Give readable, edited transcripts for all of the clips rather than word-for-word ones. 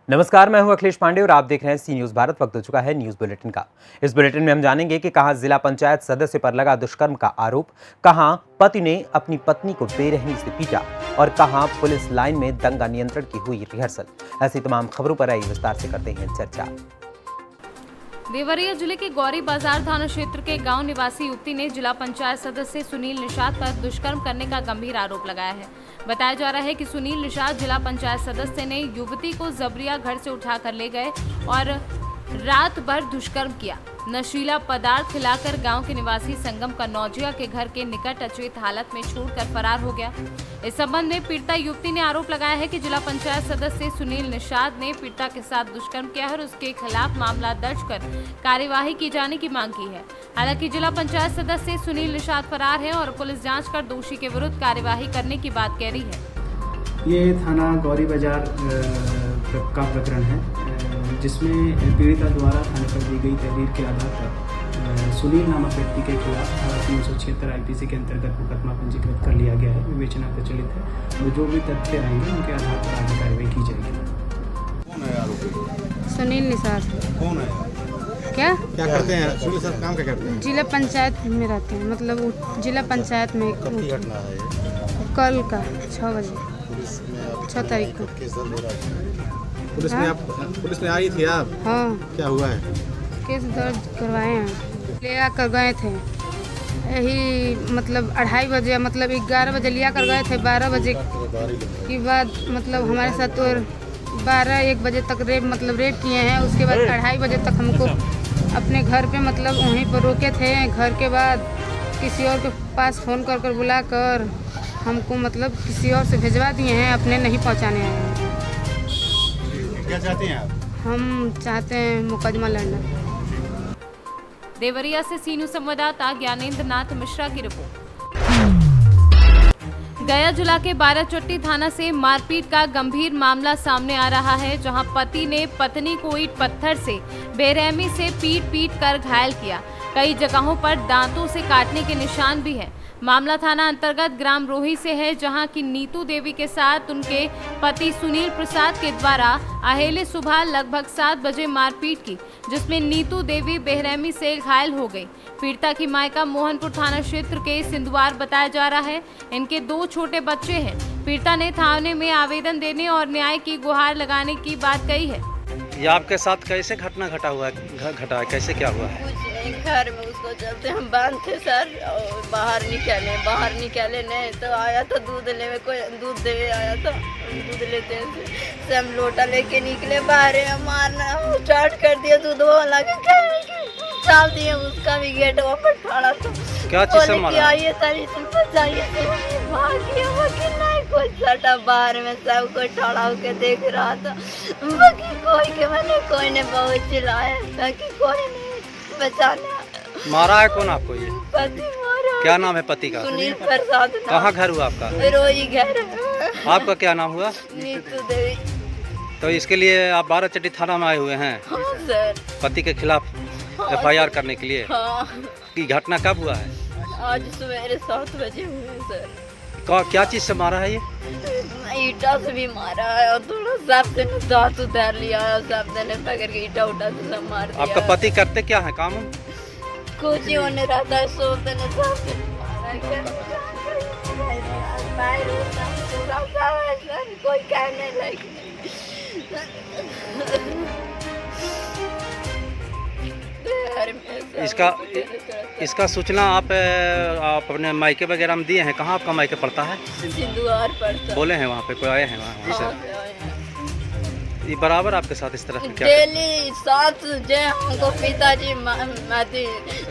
नमस्कार, मैं हूं अखिलेश पांडे और आप देख रहे हैं सी न्यूज भारत। वक्त हो चुका है न्यूज बुलेटिन का। इस बुलेटिन में हम जानेंगे कि कहां जिला पंचायत सदस्य पर लगा दुष्कर्म का आरोप, कहां पति ने अपनी पत्नी को बेरहमी से पीटा और कहां पुलिस लाइन में दंगा नियंत्रण की हुई रिहर्सल। ऐसी तमाम खबरों पर आइए विस्तार से करते हैं चर्चा। देवरिया जिले के गौरी बाजार थाना क्षेत्र के गांव निवासी युवती ने जिला पंचायत सदस्य सुनील निषाद पर दुष्कर्म करने का गंभीर आरोप लगाया है। बताया जा रहा है कि सुनील निषाद जिला पंचायत सदस्य ने युवती को जबरिया घर से उठाकर ले गए और रात भर दुष्कर्म किया। नशीला पदार्थ खिलाकर गांव के निवासी संगम कन्नौजिया के घर के निकट अचेत हालत में छोड़कर फरार हो गया। इस संबंध में पीड़िता युवती ने आरोप लगाया है कि जिला पंचायत सदस्य सुनील निषाद ने पीड़िता के साथ दुष्कर्म किया है और उसके खिलाफ मामला दर्ज कर कार्यवाही की जाने की मांग की है। हालांकि जिला पंचायत सदस्य सुनील निषाद फरार है और पुलिस जाँच कर दोषी के विरुद्ध कार्यवाही करने की बात कह रही है। ये थाना गौरी बाजार का प्रकरण है जिसमें पीड़िता द्वारा थाने पर दी गई तहरीर के आधार पर सुनील नामक व्यक्ति के खिलाफ 376 आईपीसी के अंतर्गत मुकदमा पंजीकृत कर लिया गया है। विवेचना प्रचलित है और जो भी तथ्य आएंगे उनके आधार पर आगे कार्रवाई की जाएगी। कौन है आरोपी? सुनील निषाद। कौन है? क्या करते हैं सुनील सर? काम क्या करते हैं? जिला पंचायत में रहते हैं, मतलब जिला पंचायत में। कब की घटना है ये? कल का 6 बजे, पुलिस में आप 6 तारीख को। केस दर्ज हो रहा है? पुलिस में आई थी आप? हाँ, क्या हुआ है? केस दर्ज करवाए हैं। ले आकर गए थे यही मतलब 2:30 बजे, मतलब 11 बजे लिया कर गए थे। 12 बजे के बाद मतलब हमारे साथ तो 12-1 बजे तक रेप किए हैं। उसके बाद 2:30 बजे तक हमको अपने घर पे मतलब वहीं पर रोके थे। घर के बाद किसी और के पास फ़ोन कर बुलाकर हमको मतलब किसी और से भिजवा दिए हैं, अपने नहीं पहुंचाने आए हैं। क्या चाहते हैं आप? हम चाहते हैं मुकदमा लड़ना। देवरिया से सी न्यूज संवाददाता ज्ञानेंद्र नाथ मिश्रा की रिपोर्ट। गया जिला के बाराचट्टी थाना से मारपीट का गंभीर मामला सामने आ रहा है, जहां पति ने पत्नी को ईंट पत्थर से बेरहमी से पीट कर घायल किया। कई जगहों पर दांतों से काटने के निशान भी हैं। मामला थाना अंतर्गत ग्राम रोही से है, जहां की नीतू देवी के साथ उनके पति सुनील प्रसाद के द्वारा अहेले सुबह लगभग 7 बजे मारपीट की, जिसमें नीतू देवी बेरहमी से घायल हो गई। पीड़िता की मायका मोहनपुर थाना क्षेत्र के सिंधुवार बताया जा रहा है। इनके 2 छोटे बच्चे हैं। पीड़िता ने थाने में आवेदन देने और न्याय की गुहार लगाने की बात कही है। ये आपके साथ कैसे घटना घटा है? कैसे क्या हुआ है? कुछ नहीं, घर में उसको चलते हम बांध थे सर, और बाहर निकाले नहीं तो आया तो दूध लेवे, कोई दूध देवे आया तो दूध लेते से हम लोटा लेके निकले बाहर, मारना स्टार्ट कर दिया। दूध वाला के डाल दिए, उसका भी गेट पर खड़ा था। क्या चीज से मारा? आइए तारी जाइए भाग गया। वकील नहीं कोई सटा बाहर में, सब कोई खड़ा होके देख रहा था। बाकी कोई ने बहुत चिल्लाया, बाकी कोई नहीं बचाने। मारा है कौन आपको? ये पति मारा। क्या नाम है पति का? सुनील प्रसाद। कहाँ घर हुआ आपका? रोई घर। आपका क्या नाम हुआ? नीतू देवी। तो इसके लिए आप बाराचट्टी थाना में आए हुए हैं? हाँ सर। पति के खिलाफ FIR करने के लिए? हाँ। की घटना कब हुआ है? आज सवेरे 7 बजे हुए सर। क्या चीज से मारा है ये? ईटा से भी मारा है और थोड़ा सांप ने दांत उतार लिया है, सांप ने पकड़ के ईटा उठा से सब मार दिया। आपका पति करते क्या है काम? कुछ ही होने रहता है, सोते ने सांप ने कोई कहने लगे। इसका सूचना आप अपने मायके वगैरह में दिए हैं? कहाँ आपका मायके पड़ता है? सिंधुवार पड़ता। बोले हैं वहाँ पे कोई आए हैं वहाँ से? ये बराबर आपके साथ इस तरह से क्या डेली साथ जो हमको पिताजी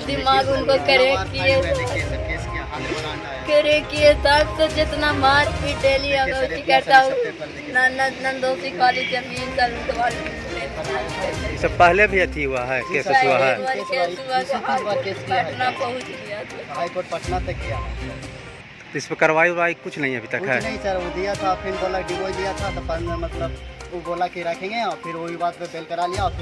दिमाग उनको करे किए साथ तो जितना मार पीट डेली अगर करता हूँ। नंदोसी काली जमीन सब पहले भी अथी हुआ है, केस हुआ है? पटना पहुँच गया, हाईकोर्ट पटना तक गया। तो इस पर कार्रवाई कुछ नहीं अभी तक है? नहीं सर, वो दिया था, फिर बोला डिवोर्स दिया था तो बाद में मतलब वो बोला कि रखेंगे और फिर वही बात पे बेल करा लिया और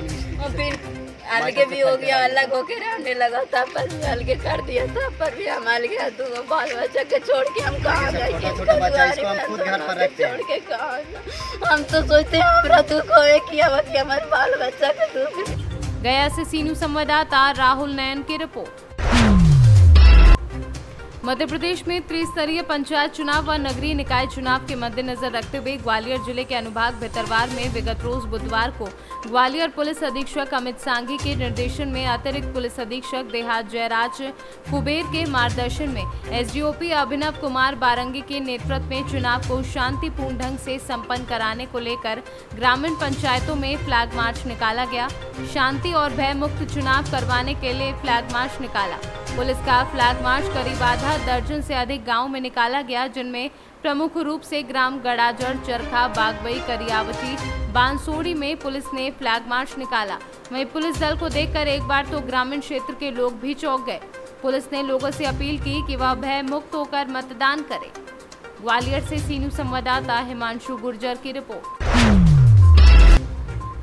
फिर अलगे भी हो गया, अलग होके रहने लगा था, पर भी अलगे कर दिया था, पर भी हम अलगे दो बाल बच्चा के छोड़ के हम कहाँ जाएंगे? छोटे बच्चा इसको हम खुद घर पर रखते हैं। छोड़ के कहाँ? हम तो सोचते हैं हमारा दुख होए कि हमारे बाल बच्चा के दुख। गया से सीनू संवाददाता राहुल नयन की रिपोर्ट। मध्य प्रदेश में त्रिस्तरीय पंचायत चुनाव व नगरीय निकाय चुनाव के मद्देनजर रखते हुए ग्वालियर जिले के अनुभाग भितरवार में विगत रोज बुधवार को ग्वालियर पुलिस अधीक्षक अमित सांघी के निर्देशन में अतिरिक्त पुलिस अधीक्षक देहात जयराज कुबेर के मार्गदर्शन में एसडीओपी अभिनव कुमार बारंगी के नेतृत्व में चुनाव को शांतिपूर्ण ढंग से संपन्न कराने को लेकर ग्रामीण पंचायतों में फ्लैग मार्च निकाला गया। शांति और भय मुक्त चुनाव करवाने के लिए फ्लैग मार्च निकाला। पुलिस का फ्लैग मार्च करीब आधा दर्जन से अधिक गांव में निकाला गया, जिनमें प्रमुख रूप से ग्राम गड़ाजड़, चरखा, बागबई, करियावती, बांसोड़ी में पुलिस ने फ्लैग मार्च निकाला। वहीं पुलिस दल को देखकर एक बार तो ग्रामीण क्षेत्र के लोग भी चौंक गए। पुलिस ने लोगों से अपील की कि वह भय मुक्त होकर मतदान करें। ग्वालियर से सीनू संवाददाता हिमांशु गुर्जर की रिपोर्ट।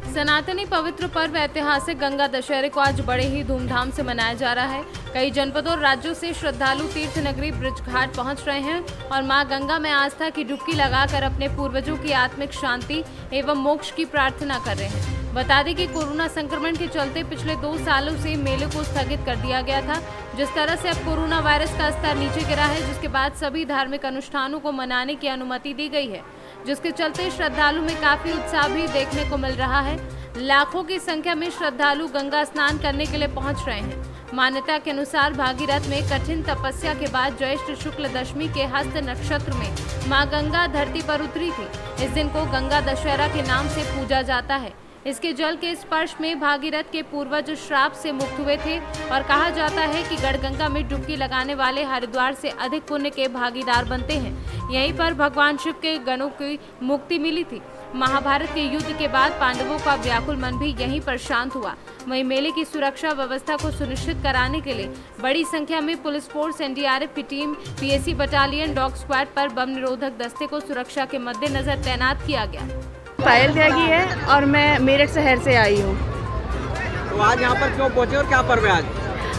सनातनी पवित्र पर्व ऐतिहासिक गंगा दशहरे को आज बड़े ही धूमधाम से मनाया जा रहा है। कई जनपदों और राज्यों से श्रद्धालु तीर्थ नगरी ब्रज घाट पहुंच रहे हैं और मां गंगा में आस्था की डुबकी लगाकर अपने पूर्वजों की आत्मिक शांति एवं मोक्ष की प्रार्थना कर रहे हैं। बता दें कि कोरोना संक्रमण के चलते पिछले 2 सालों से मेले को स्थगित कर दिया गया था। जिस तरह से अब कोरोना वायरस का स्तर नीचे गिरा है, जिसके बाद सभी धार्मिक अनुष्ठानों को मनाने की अनुमति दी गई है, जिसके चलते श्रद्धालु में काफी उत्साह भी देखने को मिल रहा है। लाखों की संख्या में श्रद्धालु गंगा स्नान करने के लिए पहुंच रहे हैं। मान्यता के अनुसार भागीरथ में कठिन तपस्या के बाद ज्येष्ठ शुक्ल दशमी के हस्त नक्षत्र में मां गंगा धरती पर उतरी थी। इस दिन को गंगा दशहरा के नाम से पूजा जाता है। इसके जल के स्पर्श में भागीरथ के पूर्वज श्राप से मुक्त हुए थे और कहा जाता है कि गढ़गंगा में डुबकी लगाने वाले हरिद्वार से अधिक पुण्य के भागीदार बनते हैं। यहीं पर भगवान शिव के गणों की मुक्ति मिली थी। महाभारत के युद्ध के बाद पांडवों का व्याकुल मन भी यहीं पर शांत हुआ। वहीं मेले की सुरक्षा व्यवस्था को सुनिश्चित कराने के लिए बड़ी संख्या में पुलिस फोर्स, एनडीआरएफ की team, PAC battalion, dog squad पर बम निरोधक दस्ते को सुरक्षा के मद्देनजर तैनात किया गया। पायल त्यागी है और मैं मेरठ शहर से आई हूँ। तो आज यहाँ पर क्यों पहुँचे और क्या पर्व है आज?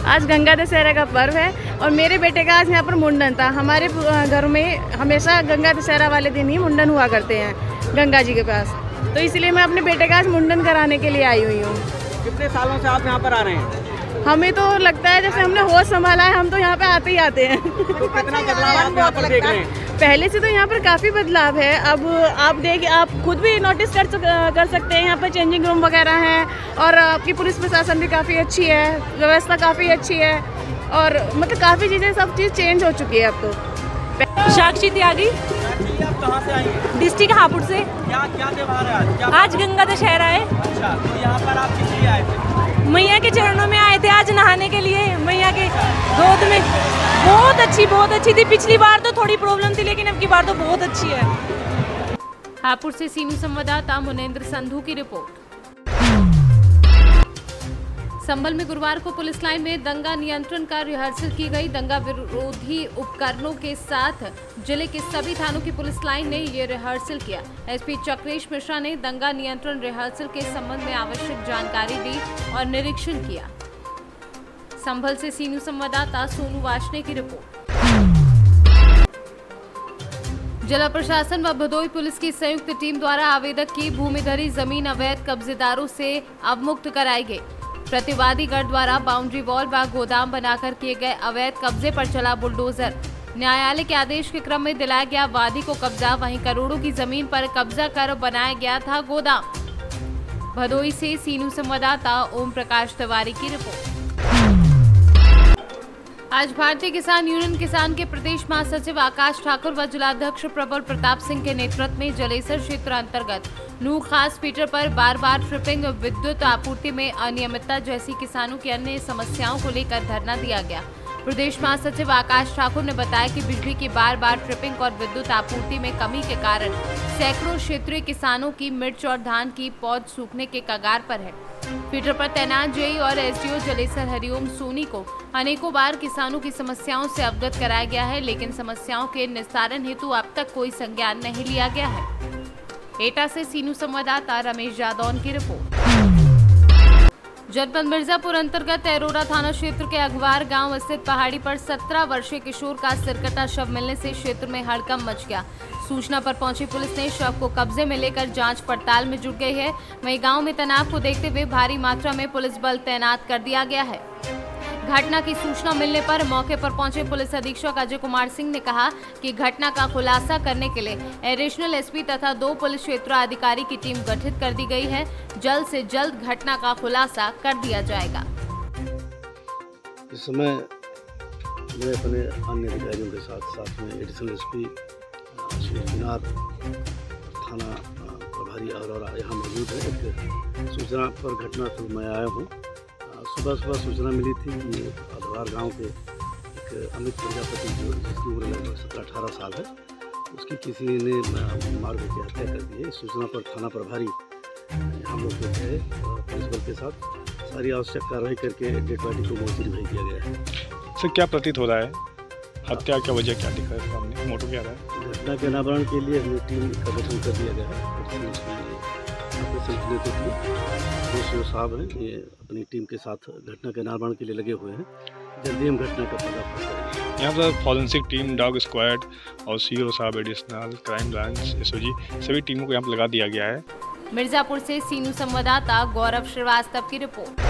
आज गंगा दशहरा का पर्व है और मेरे बेटे का आज यहाँ पर मुंडन था। हमारे घर में हमेशा गंगा दशहरा वाले दिन ही मुंडन हुआ करते हैं गंगा जी के पास, तो इसलिए मैं अपने बेटे का आज मुंडन कराने के लिए आई हुई हूँ। कितने सालों से आप यहाँ पर आ रहे हैं? हमें तो लगता है जैसे हमने होश संभाला है, हम तो यहाँ पे आते ही आते हैं। तो कितना बदलाव आप यहाँ पर देख रहे हैं? पहले से तो यहाँ पर काफ़ी बदलाव है। अब आप खुद भी नोटिस कर सकते हैं, यहाँ पर चेंजिंग रूम वगैरह हैं और आपकी पुलिस प्रशासन भी काफ़ी अच्छी है, व्यवस्था काफ़ी अच्छी है और मतलब काफ़ी चीज़ें, सब चीज़ चेंज हो चुकी है अब तो। साक्षी त्यागी, आप कहाँ से आई हैं? डिस्ट्रिक्ट हापुड़ से। क्या त्योहार है आज? आज गंगा दशहरा है। अच्छा, तो यहाँ पर आप किस लिए आए थे? मैया के चरणों में आए थे आज नहाने के लिए। मैया के गोद में बहुत अच्छी थी। पिछली बार तो थोड़ी प्रॉब्लम थी, लेकिन अब की बार तो बहुत अच्छी है। हापुड़ से सीनू संवाददाता मुनेंद्र संधू की रिपोर्ट। संभल में गुरुवार को पुलिस लाइन में दंगा नियंत्रण का रिहर्सल की गई। दंगा विरोधी उपकरणों के साथ जिले के सभी थानों की पुलिस लाइन ने ये रिहर्सल किया। एसपी चक्रेश मिश्रा ने दंगा नियंत्रण रिहर्सल के संबंध में आवश्यक जानकारी दी और निरीक्षण किया। संभल से सीनू संवाददाता सोनू वाशने की रिपोर्ट। जिला प्रशासन व भदोई पुलिस की संयुक्त टीम द्वारा आवेदक की भूमिधरी जमीन अवैध कब्जेदारों से अवमुक्त कराई गई। प्रतिवादी गढ़ द्वारा बाउंड्री वॉल व गोदाम बनाकर किए गए अवैध कब्जे पर चला बुलडोजर। न्यायालय के आदेश के क्रम में दिलाया गया वादी को कब्जा, वहीं करोड़ों की जमीन पर कब्जा कर बनाया गया था गोदाम। भदोई से सीनू संवाददाता ओम प्रकाश तिवारी की रिपोर्ट। आज भारतीय किसान यूनियन किसान के प्रदेश महासचिव आकाश ठाकुर व जिलाध्यक्ष प्रबल प्रताप सिंह के नेतृत्व में जलेसर क्षेत्र अंतर्गत नू खास फीडर पर बार ट्रिपिंग, विद्युत आपूर्ति में अनियमितता जैसी किसानों की अन्य समस्याओं को लेकर धरना दिया गया। प्रदेश महासचिव आकाश ठाकुर ने बताया कि बिजली की बार ट्रिपिंग और विद्युत आपूर्ति में कमी के कारण सैकड़ों क्षेत्रीय किसानों की मिर्च और धान की पौध सूखने के कगार पर है। फीडर पर तैनात जेई और एसडीओ जलेसर हरिओम सोनी को अनेकों बार किसानों की समस्याओं से अवगत कराया गया है, लेकिन समस्याओं के निस्तारण हेतु अब तक कोई संज्ञान नहीं लिया गया है। एटा से सीनू संवाददाता रमेश जादौन की रिपोर्ट। जनपद मिर्जापुर अंतर्गत एरोरा थाना क्षेत्र के अखबार गांव स्थित पहाड़ी पर 17 वर्षीय किशोर का सिरकटा शव मिलने से क्षेत्र में हड़कंप मच गया। सूचना पर पहुंची पुलिस ने शव को कब्जे में लेकर जांच पड़ताल में जुट गई है। वहीं गांव में तनाव को देखते हुए भारी मात्रा में पुलिस बल तैनात कर दिया गया है। घटना की सूचना मिलने पर मौके पर पहुंचे पुलिस अधीक्षक अजय कुमार सिंह ने कहा कि घटना का खुलासा करने के लिए एडिशनल एसपी तथा 2 पुलिस क्षेत्राधिकारी की टीम गठित कर दी गई है। जल्द से जल्द घटना का खुलासा कर दिया जाएगा। इस समय मैं अपने अन्य अधिकारियों के साथ में एडिशनल एसपी श्री चिनार थाना प्रभारी और यहाँ मौजूद है। एक सूचना पर घटनास्थल मैं आया हूँ। सुबह सूचना मिली थी कि अधवार गांव के एक अमित प्रजापति जो जिसकी उम्र लगभग 17-18 साल है, उसकी किसी ने मार के हत्या कर दी है। इस सूचना पर थाना प्रभारी हम लोग के थे पुलिस बल के साथ सारी आवश्यक कार्रवाई करके डेड बॉडी को मोर्चरी भेज दिया गया है। सर क्या प्रतीत हो रहा है, हत्या का वजह क्या दिखा है सामने, मोटो क्या रहा है? घटना के अनावरण के लिए हमें टीम का गठन कर दिया गया है। जो साहब हैं ये अपनी टीम के साथ घटना के अनावरण के लिए लगे हुए हैं। जल्दी हम घटना का पर्दाफाश करेंगे। यहाँ पर फॉरेंसिक टीम, डॉग स्क्वाड और सीओ साहब, एडिशनल क्राइम ब्रांच, एसओजी सभी टीमों को यहाँ पर लगा दिया गया है। मिर्जापुर से सीनू संवाददाता गौरव श्रीवास्तव की रिपोर्ट।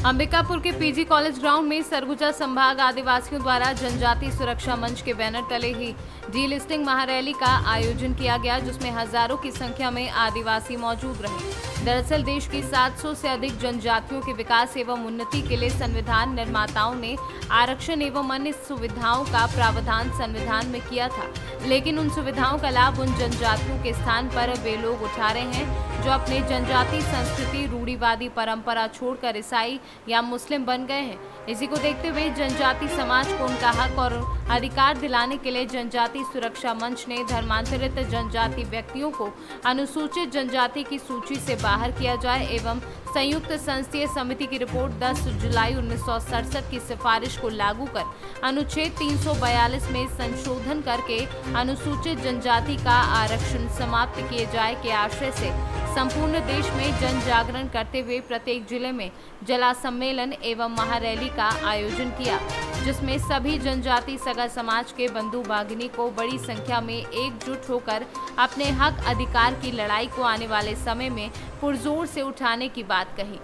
अंबिकापुर के पीजी कॉलेज ग्राउंड में सरगुजा संभाग आदिवासियों द्वारा जनजाति सुरक्षा मंच के बैनर तले ही डीलिस्टिंग महारैली का आयोजन किया गया, जिसमें हजारों की संख्या में आदिवासी मौजूद रहे। दरअसल देश की 700 से अधिक जनजातियों के विकास एवं उन्नति के लिए संविधान निर्माताओं ने आरक्षण एवं अन्य सुविधाओं का प्रावधान संविधान में किया था, लेकिन उन सुविधाओं का लाभ उन जनजातियों के स्थान पर वे लोग उठा रहे हैं जो अपने जनजाति संस्कृति, रूढ़िवादी परंपरा छोड़कर ईसाई या मुस्लिम बन गए हैं। इसी को देखते हुए जनजाति समाज को उनका हक और अधिकार दिलाने के लिए जनजाति सुरक्षा मंच ने धर्मांतरित जनजाति व्यक्तियों को अनुसूचित जनजाति की सूची से बाहर किया जाए एवं संयुक्त संसदीय समिति की रिपोर्ट 10 जुलाई 1967 की सिफारिश को लागू कर अनुच्छेद 342 में संशोधन करके अनुसूचित जनजाति का आरक्षण समाप्त किए जाए के आशय से संपूर्ण देश में जन जागरण करते हुए प्रत्येक जिले में जला सम्मेलन एवं महारैली का आयोजन किया, जिसमें सभी जनजाति सगा समाज के बंधु भगिनी को बड़ी संख्या में एकजुट होकर अपने हक अधिकार की लड़ाई को आने वाले समय में पुरजोर से उठाने की बात कही।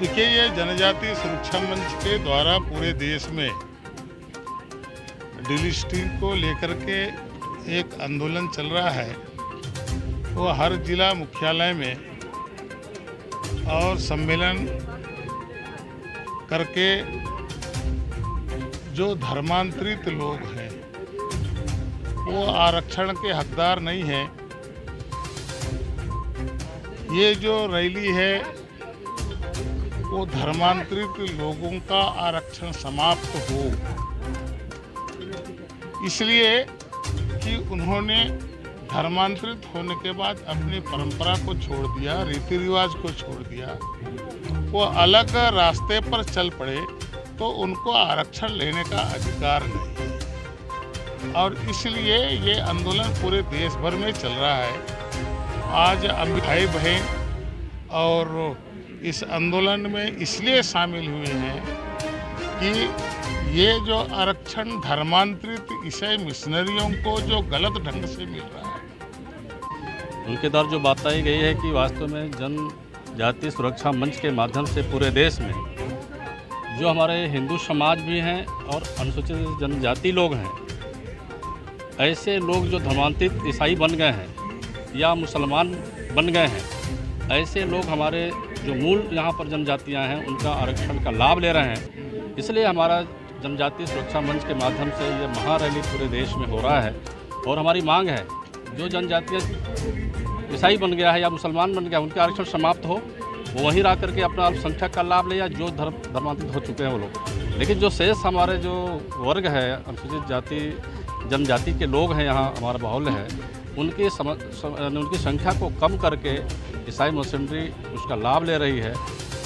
देखिए, ये जनजाति सुरक्षा मंच के द्वारा पूरे देश में डीलिस्टिंग को लेकर के एक आंदोलन चल रहा है। वो हर जिला मुख्यालय में और सम्मेलन करके जो धर्मांतरित लोग हैं वो आरक्षण के हकदार नहीं हैं। ये जो रैली है वो धर्मांतरित लोगों का आरक्षण समाप्त हो, इसलिए कि उन्होंने धर्मांतरित होने के बाद अपनी परंपरा को छोड़ दिया, रीति रिवाज को छोड़ दिया, वो अलग रास्ते पर चल पड़े तो उनको आरक्षण लेने का अधिकार नहीं है। और इसलिए ये आंदोलन पूरे देश भर में चल रहा है। आज भाई बहन और इस आंदोलन में इसलिए शामिल हुए हैं कि ये जो आरक्षण धर्मांतरित ईसाई मिशनरियों को जो गलत ढंग से मिल रहा है, उनके द्वारा जो बात आई गई है कि वास्तव में जनजाति सुरक्षा मंच के माध्यम से पूरे देश में जो हमारे हिंदू समाज भी हैं और अनुसूचित जनजाति लोग हैं, ऐसे लोग जो धर्मांतरित ईसाई बन गए हैं या मुसलमान बन गए हैं, ऐसे लोग हमारे जो मूल यहाँ पर जनजातियाँ हैं उनका आरक्षण का लाभ ले रहे हैं। इसलिए हमारा जनजाति सुरक्षा मंच के माध्यम से ये महारैली पूरे देश में हो रहा है। और हमारी मांग है जो जनजातियाँ ईसाई बन गया है या मुसलमान बन गया, उनके आरक्षण समाप्त हो, वो वहीं रह करके अपना अल्पसंख्यक का लाभ ले, या जो धर्मांतरित हो चुके हैं वो लोग। लेकिन जो शेष हमारे जो वर्ग है, अनुसूचित जाति जनजाति के लोग हैं, यहाँ हमारा माहौल है, उनकी संख्या को कम करके ईसाई मशीनरी उसका लाभ ले रही है।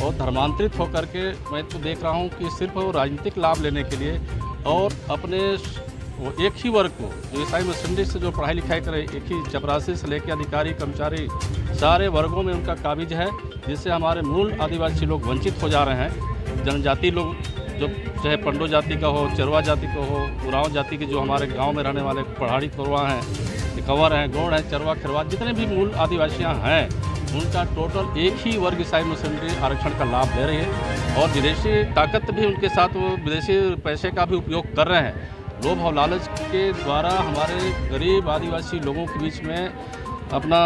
और धर्मांतरित होकर के मैं तो देख रहा हूँ कि सिर्फ वो राजनीतिक लाभ लेने के लिए और अपने वो एक ही वर्ग को, जो ईसाई मिशनरी से जो पढ़ाई लिखाई करे, एक ही चपरासी से लेकर अधिकारी कर्मचारी सारे वर्गों में उनका काबिज है, जिससे हमारे मूल आदिवासी लोग वंचित हो जा रहे हैं। जनजाति लोग जो चाहे पंडो जाति का हो, चरवा जाति का हो, उरांव जाति के जो हमारे गांव में रहने वाले पहाड़ी कोरवा हैं, कंवर हैं, गौड़ हैं, चरवा खरवा, जितने भी मूल आदिवासियाँ हैं, उनका टोटल एक ही वर्ग ईसाई मिशनरी आरक्षण का लाभ ले रही है। और विदेशी ताकत भी उनके साथ, वो विदेशी पैसे का भी उपयोग कर रहे हैं। लोभ और लालच के द्वारा हमारे गरीब आदिवासी लोगों के बीच में अपना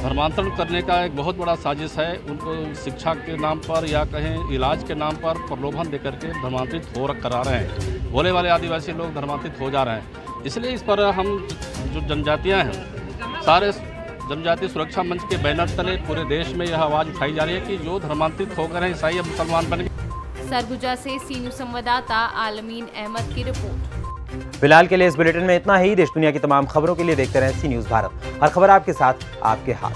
धर्मांतरण करने का एक बहुत बड़ा साजिश है। उनको शिक्षा के नाम पर या कहें इलाज के नाम पर प्रलोभन देकर के धर्मांतरित करा रहे हैं। भोले वाले आदिवासी लोग धर्मांतरित हो जा रहे हैं। इसलिए इस पर हम जो जनजातियाँ हैं, सारे जनजातीय सुरक्षा मंच के बैनर तले पूरे देश में यह आवाज़ उठाई जा रही है कि जो धर्मांतरित हो गए हैं, ईसाई अब मुसलमान बन गए। सरगुजा से सी न्यूज़ संवाददाता आलमीन अहमद की रिपोर्ट। फिलहाल के लिए इस बुलेटिन में इतना ही। देश दुनिया की तमाम खबरों के लिए देखते रहें सी न्यूज़ भारत। हर खबर आपके साथ, आपके हाथ।